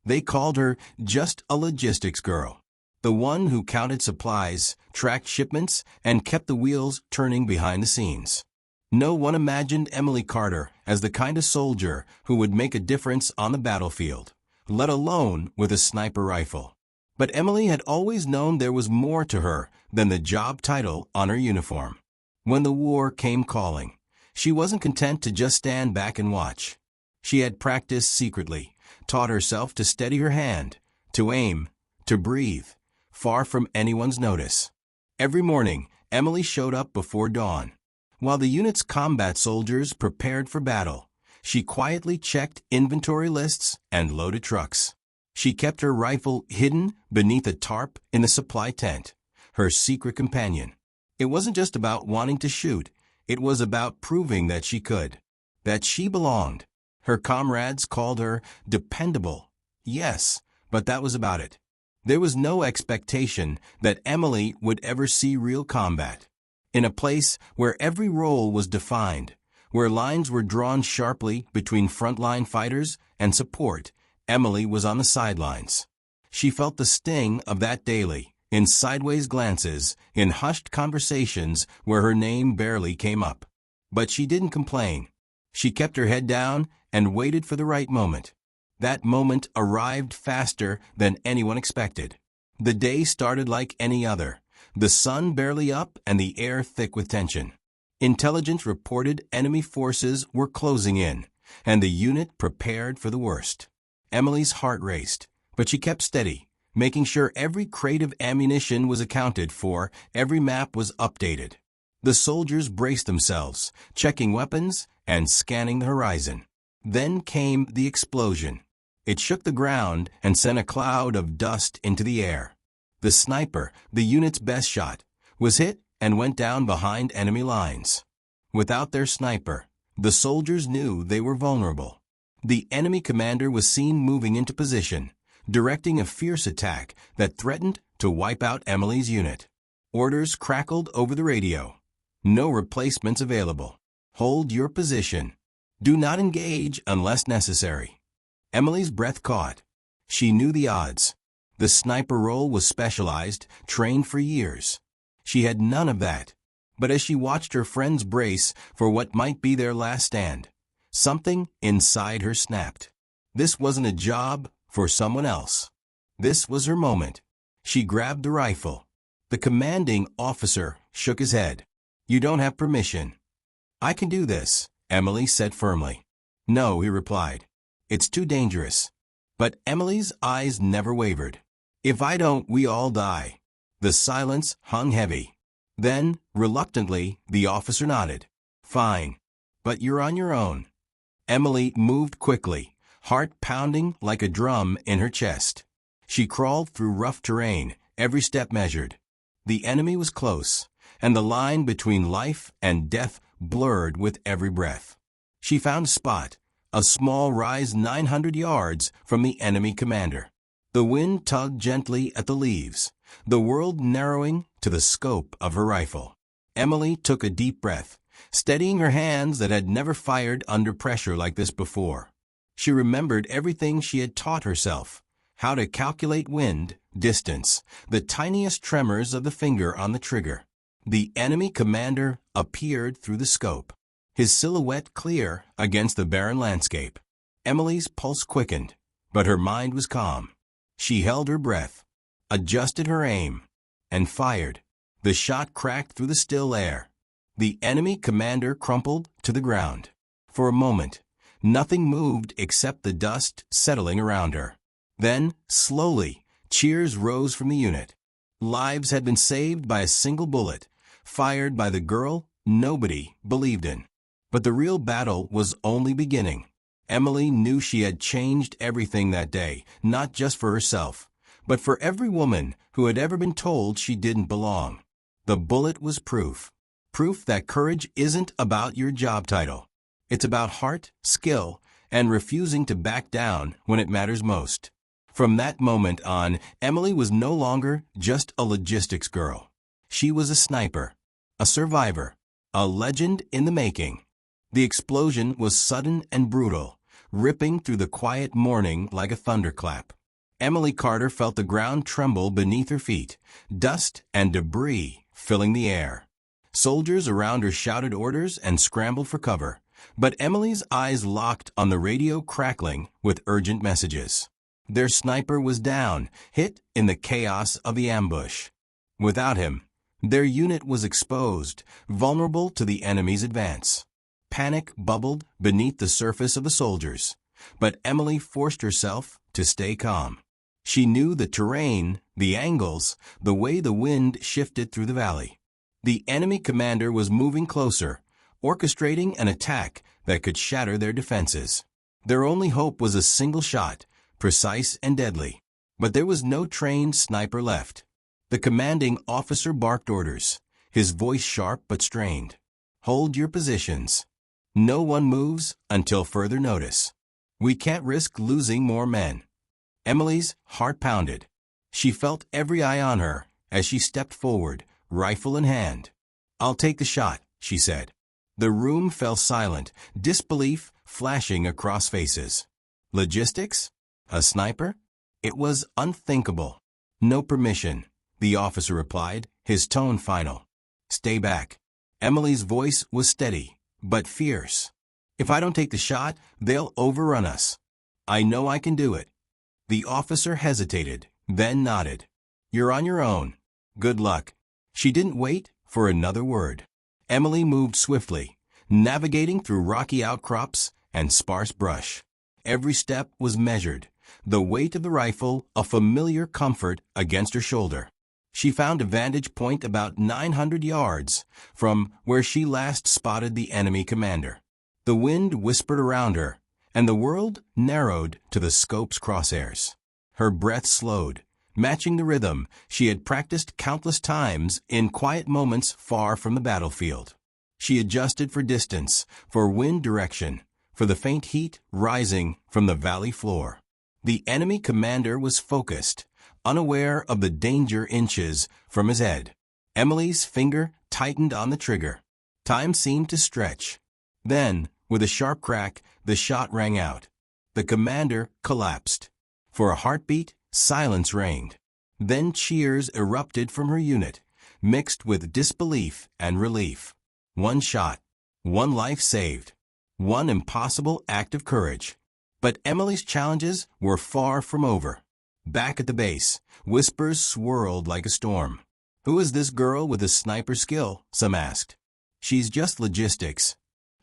They called her just a logistics girl, the one who counted supplies, tracked shipments, and kept the wheels turning behind the scenes. No one imagined Emily Carter as the kind of soldier who would make a difference on the battlefield, let alone with a sniper rifle. But Emily had always known there was more to her than the job title on her uniform. When the war came calling, she wasn't content to just stand back and watch. She had practiced secretly, taught herself to steady her hand, to aim, to breathe, far from anyone's notice. Every morning, Emily showed up before dawn. While the unit's combat soldiers prepared for battle, she quietly checked inventory lists and loaded trucks. She kept her rifle hidden beneath a tarp in the supply tent, her secret companion. It wasn't just about wanting to shoot, it was about proving that she could, that she belonged. Her comrades called her dependable. Yes, but that was about it. There was no expectation that Emily would ever see real combat. In a place where every role was defined, where lines were drawn sharply between frontline fighters and support, Emily was on the sidelines. She felt the sting of that daily, in sideways glances, in hushed conversations where her name barely came up. But she didn't complain. She kept her head down and waited for the right moment. That moment arrived faster than anyone expected. The day started like any other, the sun barely up and the air thick with tension. Intelligence reported enemy forces were closing in, and the unit prepared for the worst. Emily's heart raced, but she kept steady, making sure every crate of ammunition was accounted for, every map was updated. The soldiers braced themselves, checking weapons and scanning the horizon. Then came the explosion. It shook the ground and sent a cloud of dust into the air. The sniper, the unit's best shot, was hit and went down behind enemy lines. Without their sniper, the soldiers knew they were vulnerable. The enemy commander was seen moving into position, directing a fierce attack that threatened to wipe out Emily's unit. Orders crackled over the radio. No replacements available. Hold your position. Do not engage unless necessary. Emily's breath caught. She knew the odds. The sniper role was specialized, trained for years. She had none of that. But as she watched her friends brace for what might be their last stand, something inside her snapped. This wasn't a job for someone else. This was her moment. She grabbed the rifle. The commanding officer shook his head. "You don't have permission." "I can do this," Emily said firmly. "No," he replied. "It's too dangerous." But Emily's eyes never wavered. "If I don't, we all die." The silence hung heavy. Then, reluctantly, the officer nodded. "Fine. But you're on your own." Emily moved quickly, heart pounding like a drum in her chest. She crawled through rough terrain, every step measured. The enemy was close, and the line between life and death blurred with every breath. She found a spot, a small rise 900 yards from the enemy commander. The wind tugged gently at the leaves, the world narrowing to the scope of her rifle. Emily took a deep breath, steadying her hands that had never fired under pressure like this before. She remembered everything she had taught herself, how to calculate wind, distance, the tiniest tremors of the finger on the trigger. The enemy commander appeared through the scope, his silhouette clear against the barren landscape. Emily's pulse quickened, but her mind was calm. She held her breath, adjusted her aim, and fired. The shot cracked through the still air. The enemy commander crumpled to the ground. For a moment, nothing moved except the dust settling around her. Then, slowly, cheers rose from the unit. Lives had been saved by a single bullet, fired by the girl nobody believed in. But the real battle was only beginning. Emily knew she had changed everything that day, not just for herself, but for every woman who had ever been told she didn't belong. The bullet was proof. Proof that courage isn't about your job title. It's about heart, skill, and refusing to back down when it matters most. From that moment on, Emily was no longer just a logistics girl. She was a sniper, a survivor, a legend in the making. The explosion was sudden and brutal, ripping through the quiet morning like a thunderclap. Emily Carter felt the ground tremble beneath her feet, dust and debris filling the air. Soldiers around her shouted orders and scrambled for cover, but Emily's eyes locked on the radio crackling with urgent messages. Their sniper was down, hit in the chaos of the ambush. Without him, their unit was exposed, vulnerable to the enemy's advance. Panic bubbled beneath the surface of the soldiers, but Emily forced herself to stay calm. She knew the terrain, the angles, the way the wind shifted through the valley. The enemy commander was moving closer, orchestrating an attack that could shatter their defenses. Their only hope was a single shot, precise and deadly. But there was no trained sniper left. The commanding officer barked orders, his voice sharp but strained. "Hold your positions. No one moves until further notice. We can't risk losing more men." Emily's heart pounded. She felt every eye on her as she stepped forward, rifle in hand. "I'll take the shot," she said. The room fell silent, disbelief flashing across faces. Logistics? A sniper? It was unthinkable. "No permission," the officer replied, his tone final. "Stay back." Emily's voice was steady, but fierce. "If I don't take the shot, they'll overrun us. I know I can do it." The officer hesitated, then nodded. "You're on your own. Good luck." She didn't wait for another word. Emily moved swiftly, navigating through rocky outcrops and sparse brush. Every step was measured, the weight of the rifle a familiar comfort against her shoulder. She found a vantage point about 900 yards from where she last spotted the enemy commander. The wind whispered around her, and the world narrowed to the scope's crosshairs. Her breath slowed, matching the rhythm she had practiced countless times in quiet moments far from the battlefield. She adjusted for distance, for wind direction, for the faint heat rising from the valley floor. The enemy commander was focused, unaware of the danger inches from his head. Emily's finger tightened on the trigger. Time seemed to stretch. Then, with a sharp crack, the shot rang out. The commander collapsed. For a heartbeat, silence reigned. Then cheers erupted from her unit, mixed with disbelief and relief. One shot, one life saved, one impossible act of courage. But Emily's challenges were far from over. Back at the base, whispers swirled like a storm. "Who is this girl with a sniper skill?" some asked. "She's just logistics."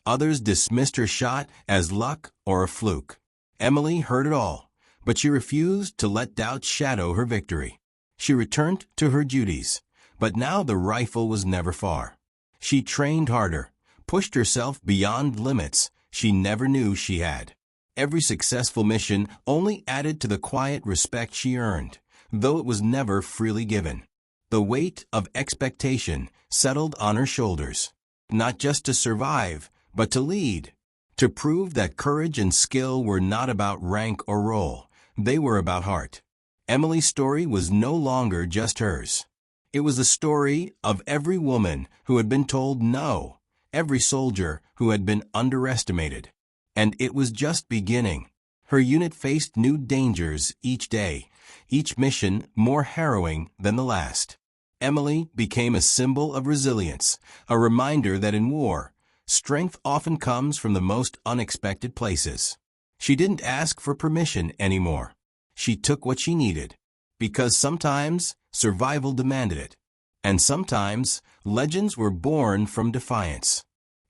Others dismissed her shot as luck or a fluke. Emily heard it all, but she refused to let doubt shadow her victory. She returned to her duties, but now the rifle was never far. She trained harder, pushed herself beyond limits she never knew she had. Every successful mission only added to the quiet respect she earned, though it was never freely given. The weight of expectation settled on her shoulders, not just to survive, but to lead, to prove that courage and skill were not about rank or role, they were about heart. Emily's story was no longer just hers. It was the story of every woman who had been told no, every soldier who had been underestimated. And it was just beginning. Her unit faced new dangers each day, each mission more harrowing than the last. Emily became a symbol of resilience, a reminder that in war, strength often comes from the most unexpected places. She didn't ask for permission anymore. She took what she needed, because sometimes survival demanded it, and sometimes legends were born from defiance.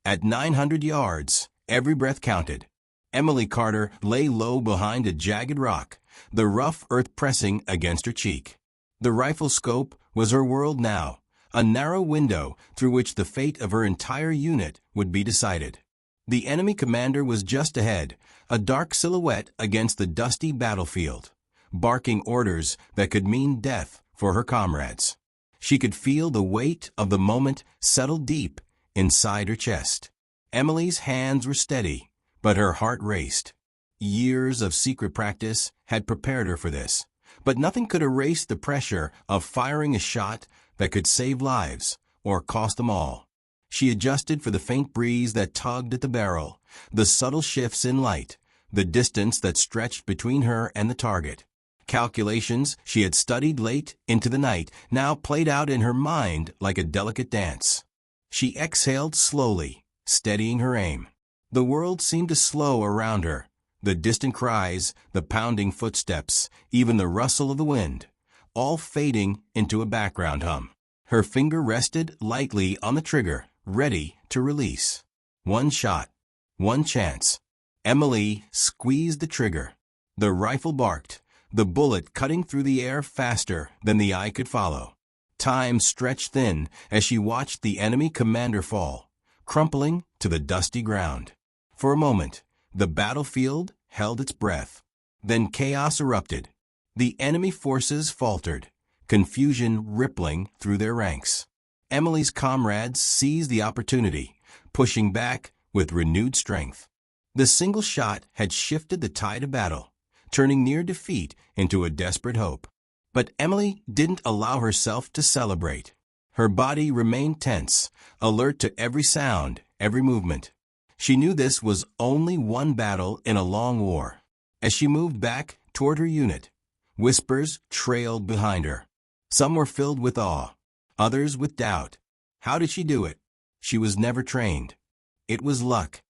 At 900 yards, every breath counted. Emily Carter lay low behind a jagged rock, the rough earth pressing against her cheek. The rifle scope was her world now, a narrow window through which the fate of her entire unit would be decided. The enemy commander was just ahead, a dark silhouette against the dusty battlefield, barking orders that could mean death for her comrades. She could feel the weight of the moment settle deep inside her chest. Emily's hands were steady, but her heart raced. Years of secret practice had prepared her for this, but nothing could erase the pressure of firing a shot that could save lives or cost them all. She adjusted for the faint breeze that tugged at the barrel, the subtle shifts in light, the distance that stretched between her and the target. Calculations she had studied late into the night now played out in her mind like a delicate dance. She exhaled slowly, steadying her aim. The world seemed to slow around her. The distant cries, the pounding footsteps, even the rustle of the wind, all fading into a background hum. Her finger rested lightly on the trigger, ready to release. One shot. One chance. Emily squeezed the trigger. The rifle barked, the bullet cutting through the air faster than the eye could follow. Time stretched thin as she watched the enemy commander fall, crumpling to the dusty ground. For a moment, the battlefield held its breath. Then chaos erupted. The enemy forces faltered, confusion rippling through their ranks. Emily's comrades seized the opportunity, pushing back with renewed strength. The single shot had shifted the tide of battle, turning near defeat into a desperate hope. But Emily didn't allow herself to celebrate. Her body remained tense, alert to every sound, every movement. She knew this was only one battle in a long war. As she moved back toward her unit, whispers trailed behind her. Some were filled with awe, others with doubt. How did she do it? She was never trained. It was luck.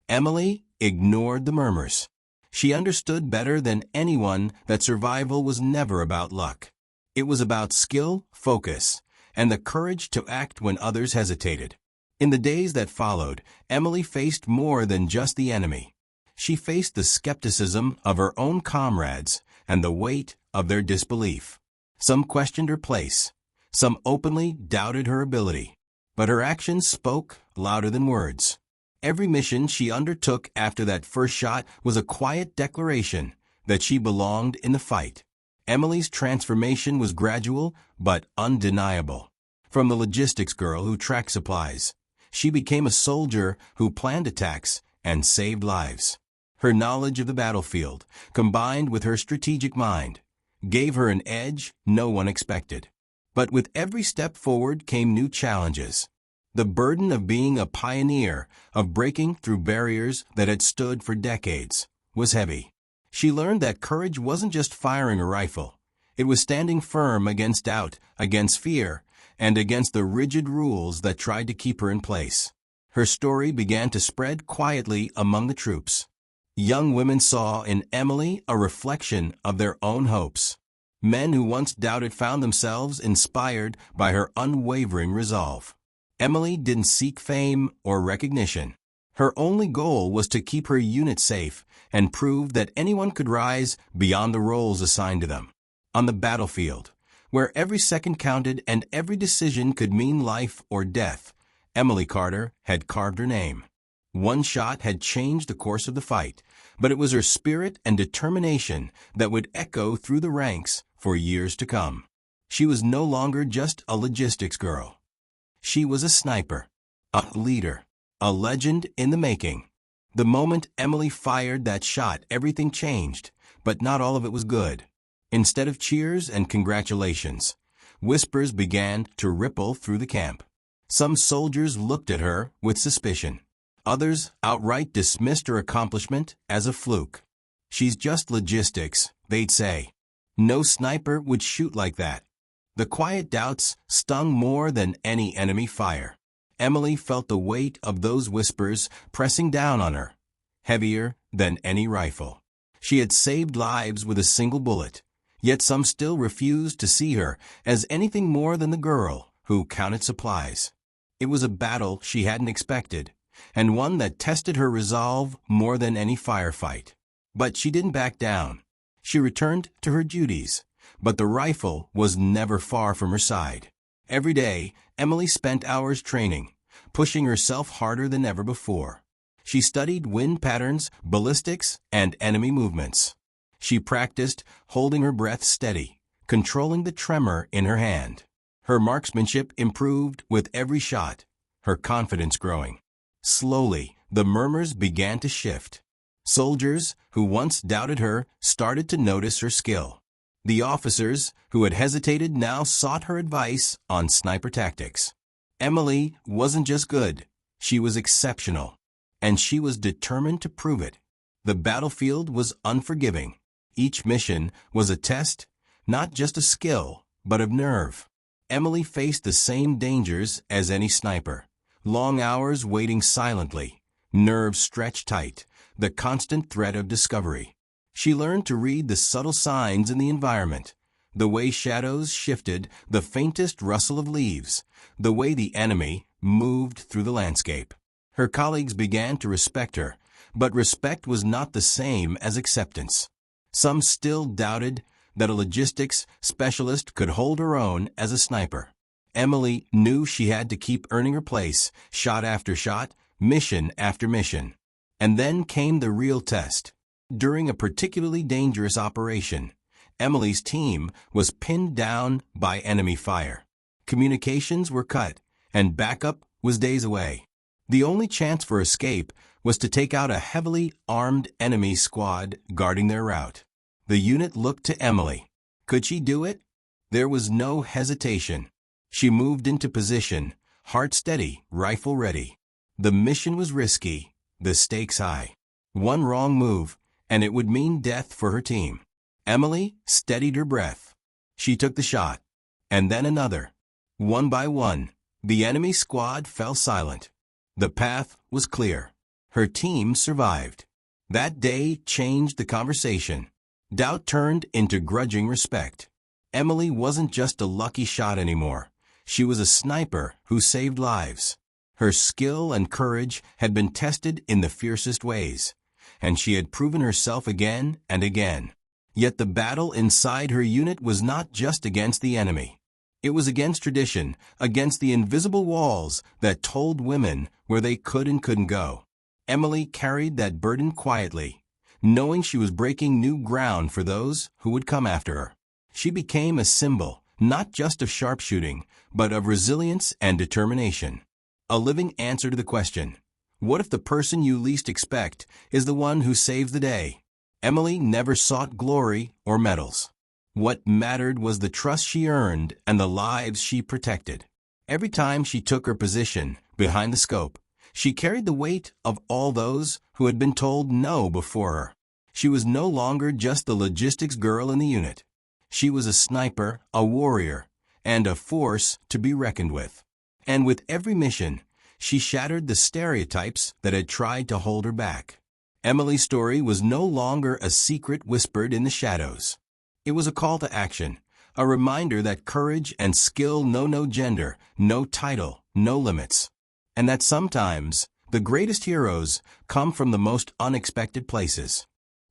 Emily ignored the murmurs. She understood better than anyone that survival was never about luck. It was about skill, focus, and the courage to act when others hesitated. In the days that followed, Emily faced more than just the enemy. She faced the skepticism of her own comrades and the weight of their disbelief. Some questioned her place. Some openly doubted her ability. But her actions spoke louder than words. Every mission she undertook after that first shot was a quiet declaration that she belonged in the fight. Emily's transformation was gradual but undeniable. From the logistics girl who tracked supplies, she became a soldier who planned attacks and saved lives. Her knowledge of the battlefield, combined with her strategic mind, gave her an edge no one expected. But with every step forward came new challenges. The burden of being a pioneer, of breaking through barriers that had stood for decades, was heavy. She learned that courage wasn't just firing a rifle. It was standing firm against doubt, against fear, and against the rigid rules that tried to keep her in place. Her story began to spread quietly among the troops. Young women saw in Emily a reflection of their own hopes. Men who once doubted found themselves inspired by her unwavering resolve. Emily didn't seek fame or recognition. Her only goal was to keep her unit safe and prove that anyone could rise beyond the roles assigned to them. On the battlefield, where every second counted and every decision could mean life or death, Emily Carter had carved her name. One shot had changed the course of the fight, but it was her spirit and determination that would echo through the ranks for years to come. She was no longer just a logistics girl. She was a sniper, a leader, a legend in the making. The moment Emily fired that shot, everything changed, but not all of it was good. Instead of cheers and congratulations, whispers began to ripple through the camp. Some soldiers looked at her with suspicion. Others outright dismissed her accomplishment as a fluke. "She's just logistics," they'd say. "No sniper would shoot like that." The quiet doubts stung more than any enemy fire. Emily felt the weight of those whispers pressing down on her, heavier than any rifle. She had saved lives with a single bullet, yet some still refused to see her as anything more than the girl who counted supplies. It was a battle she hadn't expected, and one that tested her resolve more than any firefight. But she didn't back down. She returned to her duties, but the rifle was never far from her side. Every day, Emily spent hours training, pushing herself harder than ever before. She studied wind patterns, ballistics, and enemy movements. She practiced holding her breath steady, controlling the tremor in her hand. Her marksmanship improved with every shot, her confidence growing. Slowly, the murmurs began to shift. Soldiers who once doubted her started to notice her skill. The officers who had hesitated now sought her advice on sniper tactics. Emily wasn't just good, she was exceptional, and she was determined to prove it. The battlefield was unforgiving. Each mission was a test, not just of skill, but of nerve. Emily faced the same dangers as any sniper. Long hours waiting silently, nerves stretched tight, the constant threat of discovery. She learned to read the subtle signs in the environment, the way shadows shifted, the faintest rustle of leaves, the way the enemy moved through the landscape. Her colleagues began to respect her, but respect was not the same as acceptance. Some still doubted that a logistics specialist could hold her own as a sniper. Emily knew she had to keep earning her place, shot after shot, mission after mission. And then came the real test. During a particularly dangerous operation, Emily's team was pinned down by enemy fire. Communications were cut, and backup was days away. The only chance for escape was to take out a heavily armed enemy squad guarding their route. The unit looked to Emily. Could she do it? There was no hesitation. She moved into position, heart steady, rifle ready. The mission was risky, the stakes high. One wrong move, and it would mean death for her team. Emily steadied her breath. She took the shot, and then another. One by one, the enemy squad fell silent. The path was clear. Her team survived. That day changed the conversation. Doubt turned into grudging respect. Emily wasn't just a lucky shot anymore. She was a sniper who saved lives. Her skill and courage had been tested in the fiercest ways, and she had proven herself again and again. Yet the battle inside her unit was not just against the enemy. It was against tradition, against the invisible walls that told women where they could and couldn't go. Emily carried that burden quietly, knowing she was breaking new ground for those who would come after her. She became a symbol, not just of sharpshooting, but of resilience and determination. A living answer to the question, what if the person you least expect is the one who saves the day? Emily never sought glory or medals. What mattered was the trust she earned and the lives she protected. Every time she took her position behind the scope, she carried the weight of all those who had been told no before her. She was no longer just the logistics girl in the unit. She was a sniper, a warrior, and a force to be reckoned with. And with every mission, she shattered the stereotypes that had tried to hold her back. Emily's story was no longer a secret whispered in the shadows. It was a call to action, a reminder that courage and skill know no gender, no title, no limits. And that sometimes the greatest heroes come from the most unexpected places.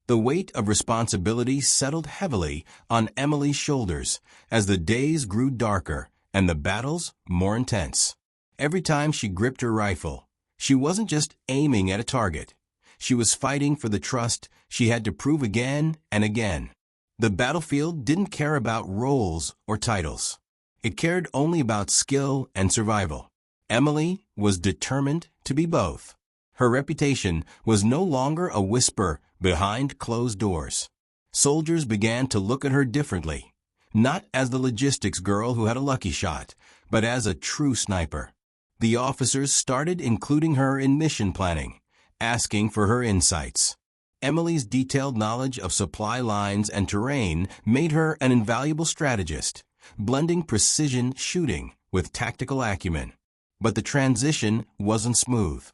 The weight of responsibility settled heavily on Emily's shoulders as the days grew darker and the battles more intense. Every time she gripped her rifle, she wasn't just aiming at a target. She was fighting for the trust she had to prove again and again. The battlefield didn't care about roles or titles. It cared only about skill and survival. Emily was determined to be both. Her reputation was no longer a whisper behind closed doors. Soldiers began to look at her differently, not as the logistics girl who had a lucky shot, but as a true sniper. The officers started including her in mission planning, asking for her insights. Emily's detailed knowledge of supply lines and terrain made her an invaluable strategist, blending precision shooting with tactical acumen. But the transition wasn't smooth.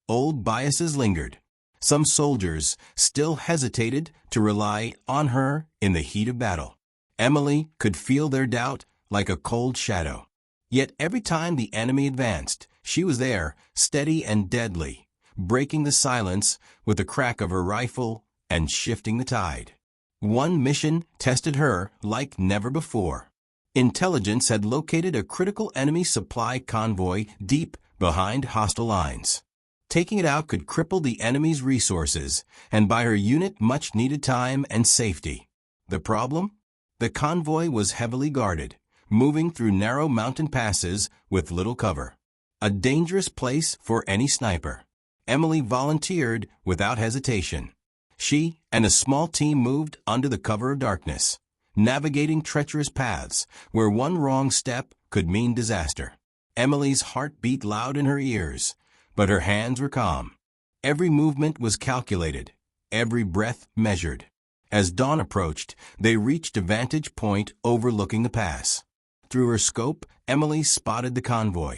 Old biases lingered. Some soldiers still hesitated to rely on her in the heat of battle. Emily could feel their doubt like a cold shadow. Yet every time the enemy advanced, she was there, steady and deadly, breaking the silence with the crack of her rifle and shifting the tide. One mission tested her like never before. Intelligence had located a critical enemy supply convoy deep behind hostile lines. Taking it out could cripple the enemy's resources and buy her unit much-needed time and safety. The problem? The convoy was heavily guarded, moving through narrow mountain passes with little cover. A dangerous place for any sniper. Emily volunteered without hesitation. She and a small team moved under the cover of darkness, navigating treacherous paths where one wrong step could mean disaster. Emily's heart beat loud in her ears, but her hands were calm. Every movement was calculated, every breath measured. As dawn approached, they reached a vantage point overlooking the pass. Through her scope, Emily spotted the convoy.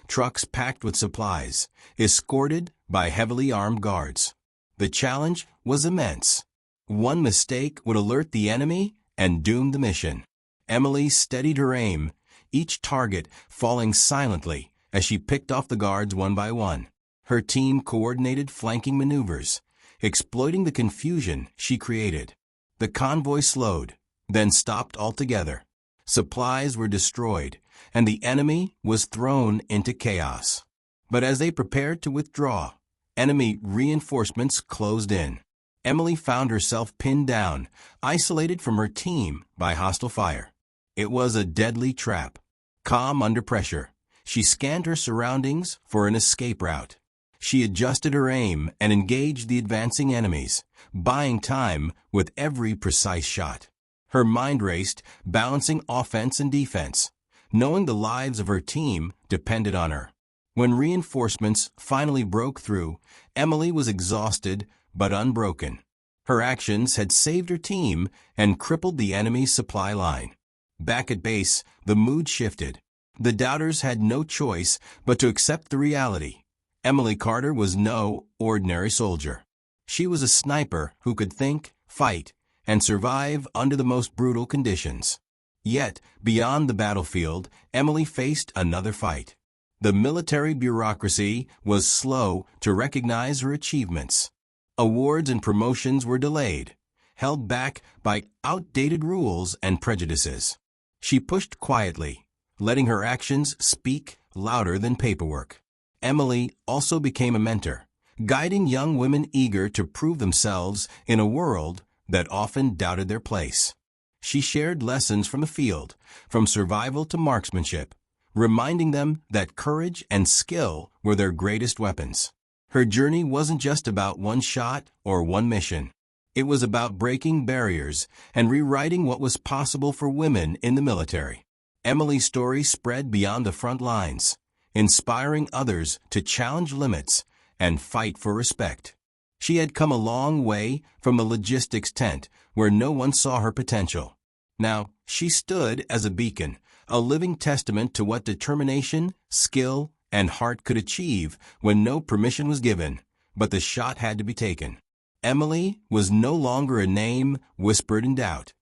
Trucks packed with supplies, escorted by heavily armed guards. The challenge was immense. One mistake would alert the enemy and doom the mission. Emily steadied her aim, each target falling silently as she picked off the guards one by one. Her team coordinated flanking maneuvers, exploiting the confusion she created. The convoy slowed, then stopped altogether. Supplies were destroyed, and the enemy was thrown into chaos. But as they prepared to withdraw, enemy reinforcements closed in. Emily found herself pinned down, isolated from her team by hostile fire. It was a deadly trap. Calm under pressure, she scanned her surroundings for an escape route. She adjusted her aim and engaged the advancing enemies, buying time with every precise shot. Her mind raced, balancing offense and defense, knowing the lives of her team depended on her. When reinforcements finally broke through, Emily was exhausted but unbroken. Her actions had saved her team and crippled the enemy's supply line. Back at base, the mood shifted. The doubters had no choice but to accept the reality. Emily Carter was no ordinary soldier. She was a sniper who could think, fight, and survive under the most brutal conditions. Yet, beyond the battlefield, Emily faced another fight. The military bureaucracy was slow to recognize her achievements. Awards and promotions were delayed, held back by outdated rules and prejudices. She pushed quietly, letting her actions speak louder than paperwork. Emily also became a mentor, guiding young women eager to prove themselves in a world that often doubted their place. She shared lessons from the field, from survival to marksmanship, reminding them that courage and skill were their greatest weapons. Her journey wasn't just about one shot or one mission. It was about breaking barriers and rewriting what was possible for women in the military. Emily's story spread beyond the front lines, inspiring others to challenge limits and fight for respect. She had come a long way from the logistics tent where no one saw her potential. Now, she stood as a beacon, a living testament to what determination, skill, and heart could achieve when no permission was given, but the shot had to be taken. Emily was no longer a name whispered in doubt.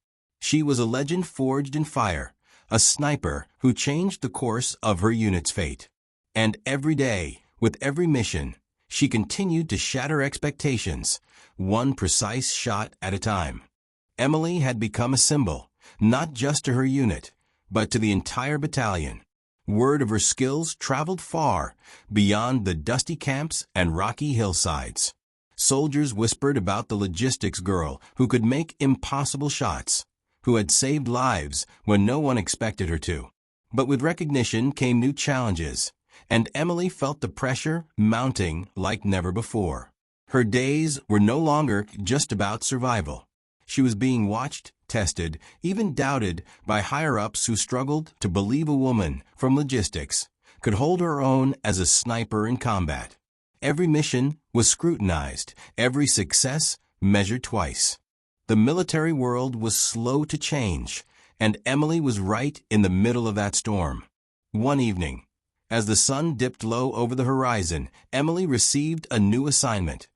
She was a legend forged in fire, a sniper who changed the course of her unit's fate. And every day, with every mission, she continued to shatter expectations, one precise shot at a time. Emily had become a symbol, not just to her unit, but to the entire battalion. Word of her skills traveled far, beyond the dusty camps and rocky hillsides. Soldiers whispered about the logistics girl who could make impossible shots, who had saved lives when no one expected her to. But with recognition came new challenges, and Emily felt the pressure mounting like never before. Her days were no longer just about survival. She was being watched, tested, even doubted by higher-ups who struggled to believe a woman from logistics could hold her own as a sniper in combat. Every mission was scrutinized, every success measured twice. The military world was slow to change, and Emily was right in the middle of that storm. One evening, as the sun dipped low over the horizon, Emily received a new assignment,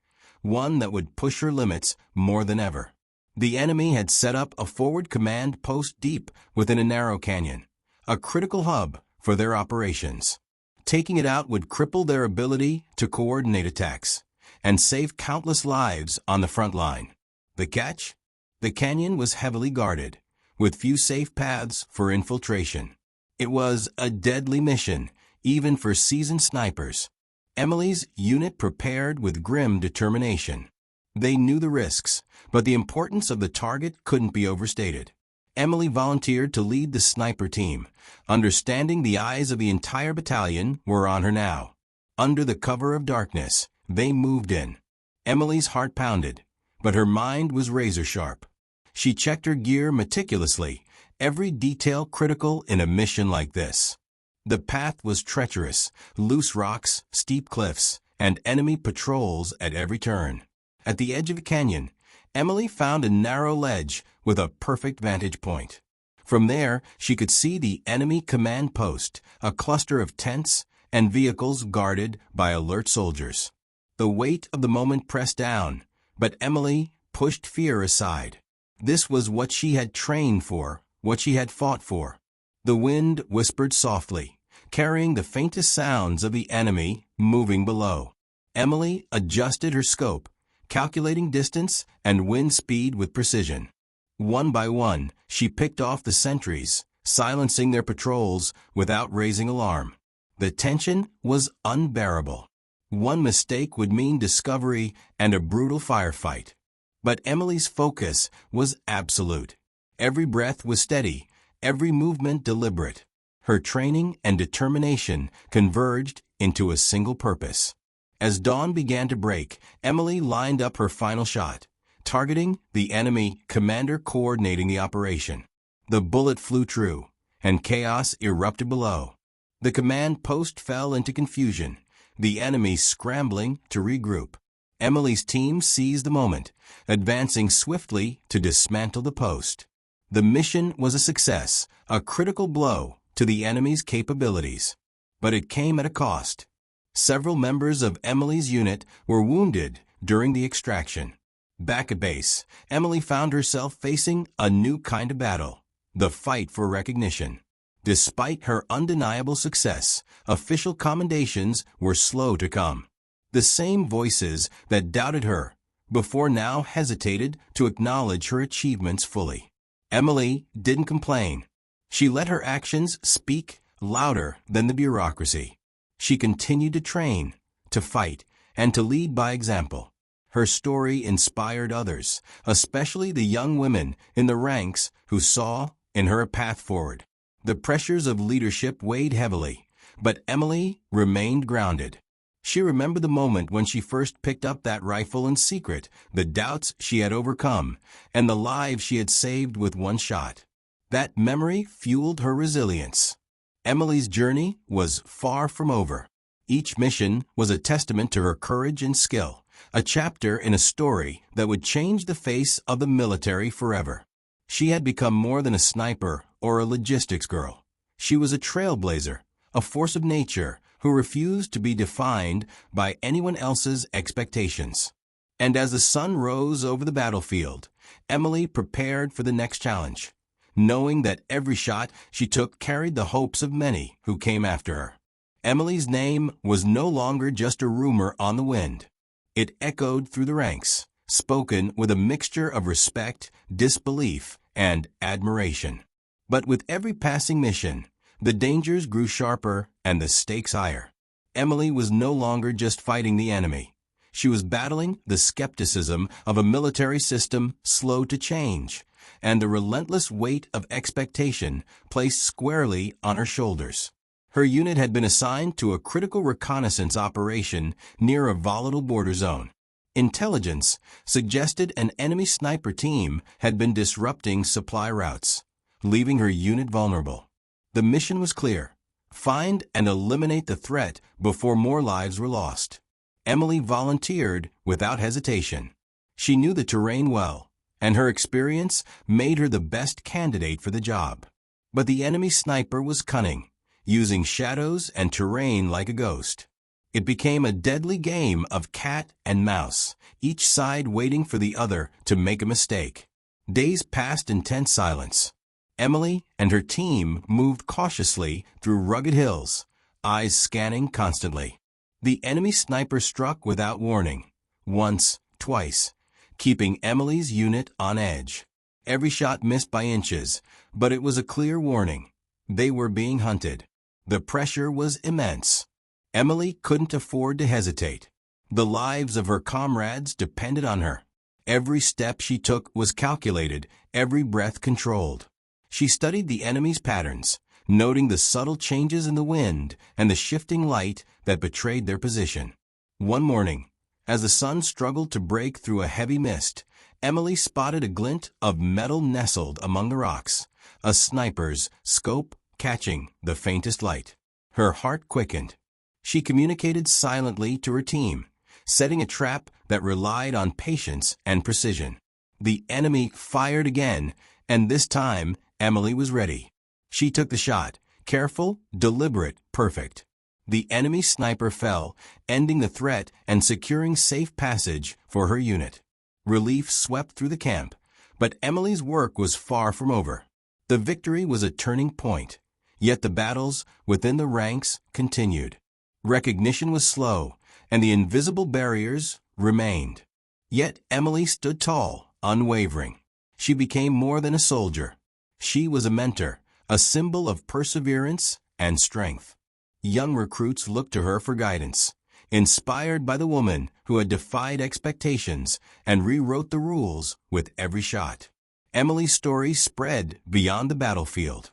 one that would push her limits more than ever. The enemy had set up a forward command post deep within a narrow canyon, a critical hub for their operations. Taking it out would cripple their ability to coordinate attacks and save countless lives on the front line. The catch? The canyon was heavily guarded, with few safe paths for infiltration. It was a deadly mission, even for seasoned snipers. Emily's unit prepared with grim determination. They knew the risks, but the importance of the target couldn't be overstated. Emily volunteered to lead the sniper team, understanding the eyes of the entire battalion were on her now. Under the cover of darkness, they moved in. Emily's heart pounded, but her mind was razor-sharp. She checked her gear meticulously, every detail critical in a mission like this. The path was treacherous, loose rocks, steep cliffs, and enemy patrols at every turn. At the edge of the canyon, Emily found a narrow ledge with a perfect vantage point. From there, she could see the enemy command post, a cluster of tents and vehicles guarded by alert soldiers. The weight of the moment pressed down, but Emily pushed fear aside. This was what she had trained for, what she had fought for. The wind whispered softly, carrying the faintest sounds of the enemy moving below. Emily adjusted her scope, calculating distance and wind speed with precision. One by one, she picked off the sentries, silencing their patrols without raising alarm. The tension was unbearable. One mistake would mean discovery and a brutal firefight. But Emily's focus was absolute. Every breath was steady, every movement deliberate. Her training and determination converged into a single purpose. As dawn began to break, Emily lined up her final shot, targeting the enemy commander coordinating the operation. The bullet flew true, and chaos erupted below. The command post fell into confusion, the enemy scrambling to regroup. Emily's team seized the moment, advancing swiftly to dismantle the post. The mission was a success, a critical blow to the enemy's capabilities. But it came at a cost. Several members of Emily's unit were wounded during the extraction. Back at base, Emily found herself facing a new kind of battle, the fight for recognition. Despite her undeniable success, official commendations were slow to come. The same voices that doubted her before now hesitated to acknowledge her achievements fully. Emily didn't complain. She let her actions speak louder than the bureaucracy. She continued to train, to fight, and to lead by example. Her story inspired others, especially the young women in the ranks who saw in her a path forward. The pressures of leadership weighed heavily, but Emily remained grounded. She remembered the moment when she first picked up that rifle in secret, the doubts she had overcome, and the lives she had saved with one shot. That memory fueled her resilience. Emily's journey was far from over. Each mission was a testament to her courage and skill, a chapter in a story that would change the face of the military forever. She had become more than a sniper or a logistics girl. She was a trailblazer, a force of nature who refused to be defined by anyone else's expectations. And as the sun rose over the battlefield, Emily prepared for the next challenge, knowing that every shot she took carried the hopes of many who came after her. Emily's name was no longer just a rumor on the wind. It echoed through the ranks, spoken with a mixture of respect, disbelief, and admiration. But with every passing mission, the dangers grew sharper and the stakes higher. Emily was no longer just fighting the enemy. She was battling the skepticism of a military system slow to change, and the relentless weight of expectation placed squarely on her shoulders. Her unit had been assigned to a critical reconnaissance operation near a volatile border zone. Intelligence suggested an enemy sniper team had been disrupting supply routes, leaving her unit vulnerable. The mission was clear: find and eliminate the threat before more lives were lost. Emily volunteered without hesitation. She knew the terrain well, and her experience made her the best candidate for the job. But the enemy sniper was cunning, using shadows and terrain like a ghost. It became a deadly game of cat and mouse, each side waiting for the other to make a mistake. Days passed in tense silence. Emily and her team moved cautiously through rugged hills, eyes scanning constantly. The enemy sniper struck without warning, once, twice, keeping Emily's unit on edge. Every shot missed by inches, but it was a clear warning. They were being hunted. The pressure was immense. Emily couldn't afford to hesitate. The lives of her comrades depended on her. Every step she took was calculated, every breath controlled. She studied the enemy's patterns, noting the subtle changes in the wind and the shifting light that betrayed their position. One morning, as the sun struggled to break through a heavy mist, Emily spotted a glint of metal nestled among the rocks, a sniper's scope catching the faintest light. Her heart quickened. She communicated silently to her team, setting a trap that relied on patience and precision. The enemy fired again, and this time Emily was ready. She took the shot, careful, deliberate, perfect. The enemy sniper fell, ending the threat and securing safe passage for her unit. Relief swept through the camp, but Emily's work was far from over. The victory was a turning point, yet the battles within the ranks continued. Recognition was slow, and the invisible barriers remained. Yet Emily stood tall, unwavering. She became more than a soldier. She was a mentor, a symbol of perseverance and strength. Young recruits looked to her for guidance, inspired by the woman who had defied expectations and rewrote the rules with every shot. Emily's story spread beyond the battlefield.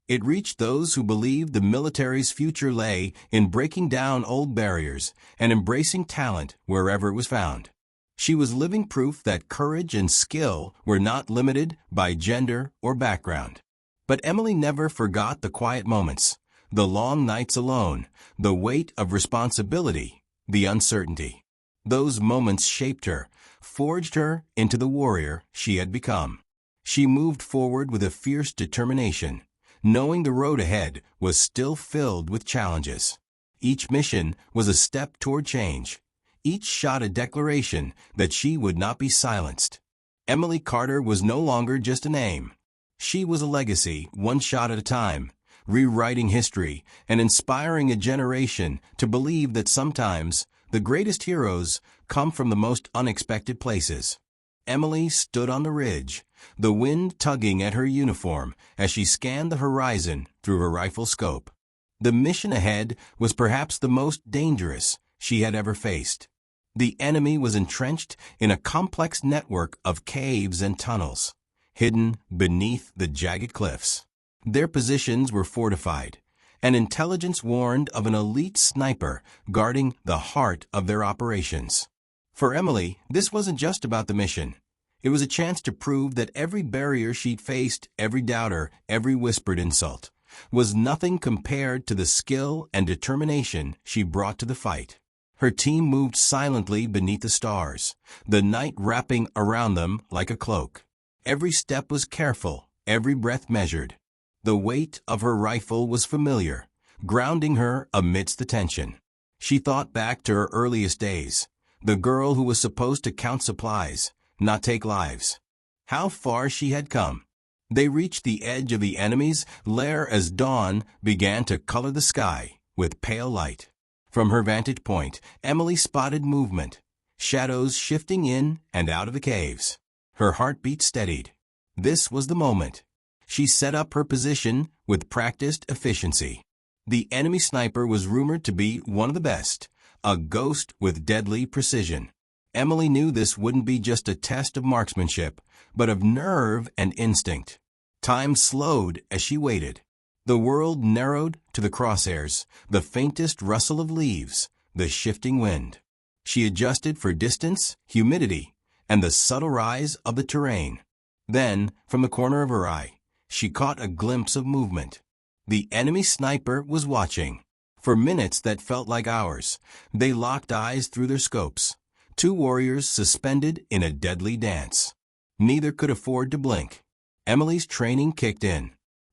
It reached those who believed the military's future lay in breaking down old barriers and embracing talent wherever it was found. She was living proof that courage and skill were not limited by gender or background. But Emily never forgot the quiet moments, the long nights alone, the weight of responsibility, the uncertainty. Those moments shaped her, forged her into the warrior she had become. She moved forward with a fierce determination, knowing the road ahead was still filled with challenges. Each mission was a step toward change, each shot a declaration that she would not be silenced. Emily Carter was no longer just a name. She was a legacy, one shot at a time, rewriting history and inspiring a generation to believe that sometimes the greatest heroes come from the most unexpected places. Emily stood on the ridge, the wind tugging at her uniform as she scanned the horizon through her rifle scope. The mission ahead was perhaps the most dangerous she had ever faced. The enemy was entrenched in a complex network of caves and tunnels, hidden beneath the jagged cliffs. Their positions were fortified, and intelligence warned of an elite sniper guarding the heart of their operations. For Emily, this wasn't just about the mission. It was a chance to prove that every barrier she'd faced, every doubter, every whispered insult, was nothing compared to the skill and determination she brought to the fight. Her team moved silently beneath the stars, the night wrapping around them like a cloak. Every step was careful, every breath measured. The weight of her rifle was familiar, grounding her amidst the tension. She thought back to her earliest days, the girl who was supposed to count supplies, not take lives. How far she had come. They reached the edge of the enemy's lair as dawn began to color the sky with pale light. From her vantage point, Emily spotted movement, shadows shifting in and out of the caves. Her heartbeat steadied. This was the moment. She set up her position with practiced efficiency. The enemy sniper was rumored to be one of the best, a ghost with deadly precision. Emily knew this wouldn't be just a test of marksmanship, but of nerve and instinct. Time slowed as she waited. The world narrowed to the crosshairs, the faintest rustle of leaves, the shifting wind. She adjusted for distance, humidity, and the subtle rise of the terrain. Then, from the corner of her eye, she caught a glimpse of movement. The enemy sniper was watching. For minutes that felt like hours, they locked eyes through their scopes. Two warriors suspended in a deadly dance. Neither could afford to blink. Emily's training kicked in.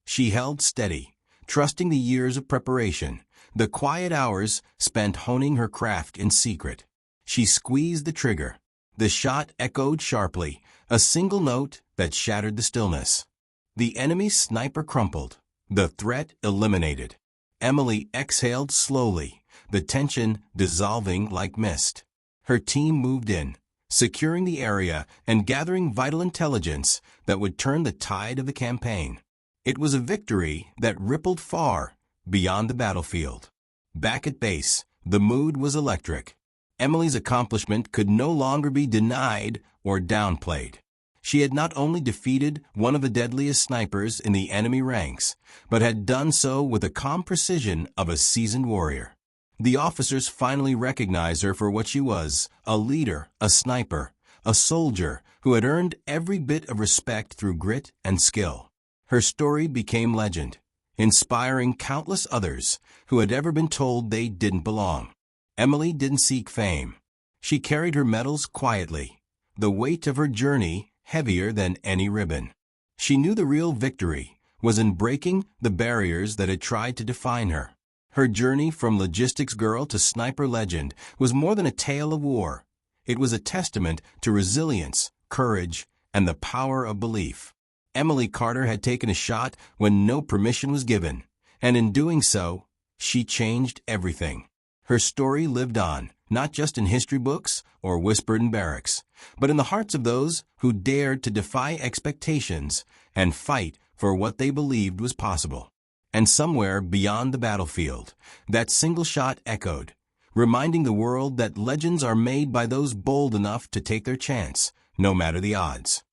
She held steady, trusting the years of preparation, the quiet hours spent honing her craft in secret. She squeezed the trigger. The shot echoed sharply, a single note that shattered the stillness. The enemy's sniper crumpled, the threat eliminated. Emily exhaled slowly, the tension dissolving like mist. Her team moved in, securing the area and gathering vital intelligence that would turn the tide of the campaign. It was a victory that rippled far beyond the battlefield. Back at base, the mood was electric. Emily's accomplishment could no longer be denied or downplayed. She had not only defeated one of the deadliest snipers in the enemy ranks, but had done so with the calm precision of a seasoned warrior. The officers finally recognized her for what she was, a leader, a sniper, a soldier who had earned every bit of respect through grit and skill. Her story became legend, inspiring countless others who had ever been told they didn't belong. Emily didn't seek fame. She carried her medals quietly, the weight of her journey heavier than any ribbon. She knew the real victory was in breaking the barriers that had tried to define her. Her journey from logistics girl to sniper legend was more than a tale of war. It was a testament to resilience, courage, and the power of belief. Emily Carter had taken a shot when no permission was given, and in doing so, she changed everything. Her story lived on, not just in history books or whispered in barracks, but in the hearts of those who dared to defy expectations and fight for what they believed was possible. And somewhere beyond the battlefield, that single shot echoed, reminding the world that legends are made by those bold enough to take their chance, no matter the odds.